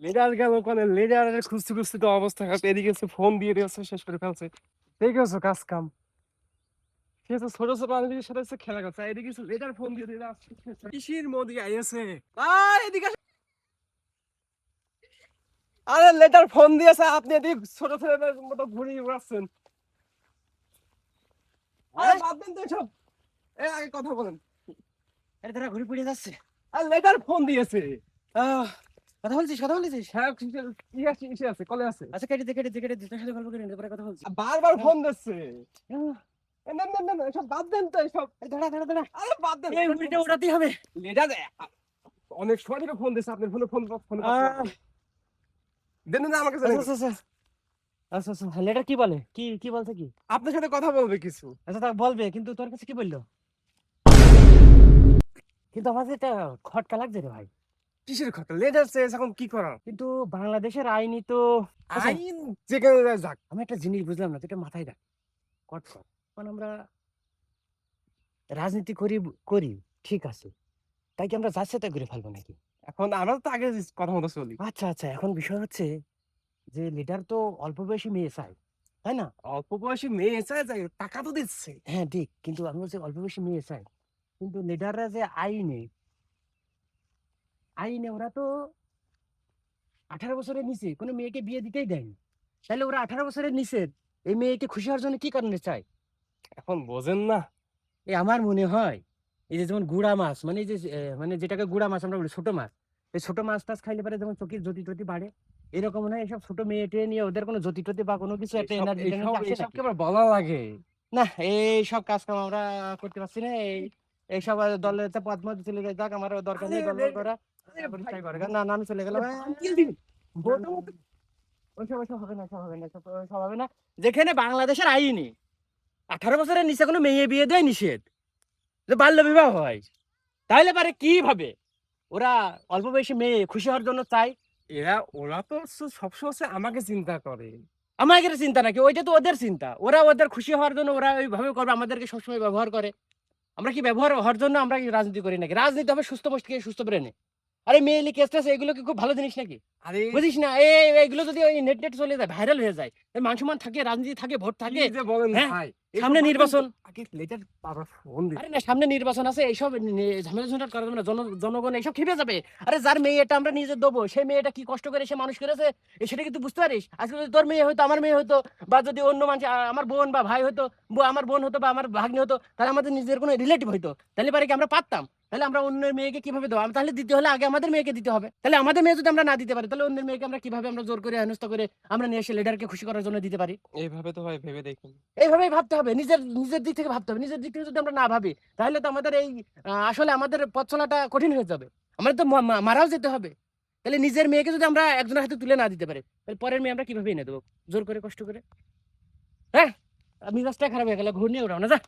Leader গেল ওখানে, লিডারের খুঁজতে খুঁজতে তো অবস্থা খারাপ। এদিকে এসে ফোন দিয়ে দিয়েছে, শেষ করে ফেলছে। দেখে গেছো কাজ কাম, ঠিক আছে, ছোট ছোট মানুষের সাথে এসে খেলা করছে, এদিকে এসে লিডার ফোন দিয়ে দিয়ে আসছে। কিসির মোদি আইছে, এদিকে আসেন। আরে লেটার ফোন দিয়েছে, আপনি এদিকে ছোট ছেলেদের মতো ঘুরিয়ে বেড়াচ্ছেন। আরে বাদ দেন তো এসব, আগে কথা বলেন। আরে তারা ঘুরে পড়ে যাচ্ছে। আর লেটার ফোন দিয়েছে। কথা বলছিস? হ্যাঁ, ইসে আছে, কলে আছে। আচ্ছা, কেটে দে, তোর সাথে গল্প করে নিতে পরে কথা বলছি। বারবার ফোন দিচ্ছে। আহ, না না না না, এসব বাদ দেন তো এসব। এই দাঁড়া। আরে বাদ দেন, এই উল্টে ওঠাতেই হবে। লেটার অনেক সময় থেকে ফোন দিচ্ছে, আপনার ফোন ফোন আহ, দেন না আমাকে আচ্ছা জানেন। আচ্ছা আচ্ছা আচ্ছা আচ্ছা, লেটার কি বলে? কি কি বলছে কি? আপনার সাথে কথা বলবে কিছু। আচ্ছা, তা বলবে, কিন্তু তোর কাছে কি বললো? কিন্তু আমার যেটা খটকা লাগছে রে ভাই। কিসের কথা? লেটার চেয়েছে, এখন কি করা? কিন্তু বাংলাদেশের আইনি তো, আচ্ছা, আইন যেখানে যাক। আমি একটা জিনিস বুঝলাম না, তুই এটা মাথায় রাখ। কট কর। কারণ আমরা রাজনীতি করি করি ঠিক আছে, তাই কি আমরা যাচ্ছে তাই করে ফেলবো নাকি? এখন আমরা তো আগে কথা মতো চলি। আচ্ছা আচ্ছা, এখন বিষয় হচ্ছে যে লিডার তো অল্প বয়সী মেয়ে চায়, তাই না? অল্প বয়সী মেয়ে চায়, যাই টাকা তো দিচ্ছে। হ্যাঁ ঠিক, কিন্তু আমি বলছি অল্প বয়সী মেয়ে চাই, কিন্তু লিডাররা যে আইনে আইনে ওরা তো 18 বছরের নিচে কোনো মেয়েকে বিয়ে দিতেই দেয়নি। তাহলে ওরা 18 বছরের নিচে এই মেয়েকে খুশি হওয়ার জন্য কি কারণে চায়? এখন বোঝেন না। এই আমার মনে হয়, এই যে যেমন গুড়া মাছ, মানে এই যে মানে যেটাকে গুড়া মাছ আমরা বলি, ছোট মাছ, এই ছোট মাছ টাছ খাইলে পারে যেমন চোখের জ্যোতি টতি বাড়ে, এরকম মনে হয় এইসব ছোট মেয়ে টেয়ে নিয়ে ওদের কোনো জ্যোতি টতি বা কোনো কিছু একটা এইসব এনার্জি এইসব আসে এইসব নাকি? কি আবার বলা লাগে? না, এই সব কাজ কাম আমরা করতে পারছি না। এইসব দলের পদ মধ্যে চলে যায়, যাক, আমার দরকার আরে নেই দল করা। আরে ভাই, পরিচয় করে না, না, আমি চলে গেলাম। আঙ্কেল দিন বলতে বলতে। ওইসব ওইসব হবে না, সব হবে না, সব হবে না। যেখানে বাংলাদেশের আইনে 18 বছরের নিচে কোনো মেয়ে বিয়ে দেয় নিষেধ, যে বাল্য বিবাহ হয়, তাইলে পারে কিভাবে ওরা অল্প বয়সী মেয়ে খুশি হওয়ার জন্য চায়? ওরা তো সবসময় আমাকে চিন্তা করে। আমাদের চিন্তা নাকি? ওইটা তো ওদের চিন্তা, ওরা ওদের খুশি হওয়ার জন্য ওরা ওইভাবে করবে, আমাদেরকে সবসময় ব্যবহার করে। আমরা কি ব্যবহার হওয়ার জন্য আমরা কি রাজনীতি করি নাকি? রাজনীতি হবে সুস্থ মস্তিষ্কে, সুস্থ ব্রেনে। আরে মেয়েলি কেস টেস এগুলো কি খুব ভালো জিনিস নাকি? আরে বুঝিস না? এগুলো যদি ওই নেট চলে যায়, ভাইরাল হয়ে যায়, মান সম্মান থাকে, রাজনীতি থাকে, ভোট কি থাকে। যে বলেন হ্যাঁ, ভাই, সামনে নির্বাচন। আগে লেটার বাবা ফোন দিন। আরে না, সামনে নির্বাচন আছে, এইসব ঝামেলা ঝঞ্ঝাট করার জন্য জনগণ এইসব খেপে যাবে। আরে যার মেয়ে এটা আমরা নিজে দেবো, সেই মেয়েটা কি কষ্ট করে সে মানুষ করেছে, সেটা কি তুই বুঝতে পারিস? আজকে যদি তোর মেয়ে হতো, আমার মেয়ে হতো, বা যদি অন্য মানুষ, আমার বোন বা ভাই হতো, আমার বোন হতো বা আমার ভাগ্নি হতো, তাহলে আমাদের নিজের কোনো রিলেটিভ হতো, তাহলে পারে কি আমরা পারতাম? তাহলে আমরা অন্যের মেয়েকে কিভাবে দেবো? তাহলে দিতে হলে আগে আমাদের মেয়েকে দিতে হবে। তাহলে আমাদের মেয়ে যদি আমরা না দিতে পারি, তাহলে অন্যের মেয়েকে আমরা কিভাবে আমরা জোর করে হেনস্থা করে আমরা নিয়ে এসে লিডারকে খুশি করার জন্য দিতে পারি? এইভাবে তো ভাই ভেবে দেখুন। এইভাবেই ভাবতে হবে, নিজের নিজের দিক থেকে ভাবতে হবে। নিজের দিক থেকে যদি আমরা না ভাবি, তাহলে তো আমাদের এই আসলে আমাদের পথ চলাটা কঠিন হয়ে যাবে। আমাদের তো মারাও যেতে হবে। তাহলে নিজের মেয়েকে যদি আমরা একজনের হাতে তুলে না দিতে পারি, তাহলে পরের মেয়ে আমরা কিভাবে এনে দেবো? জোর করে, কষ্ট করে? হ্যাঁ, মেজাজটা খারাপ হয়ে গেল, ঘুর নিয়ে ওড়াও না, যা।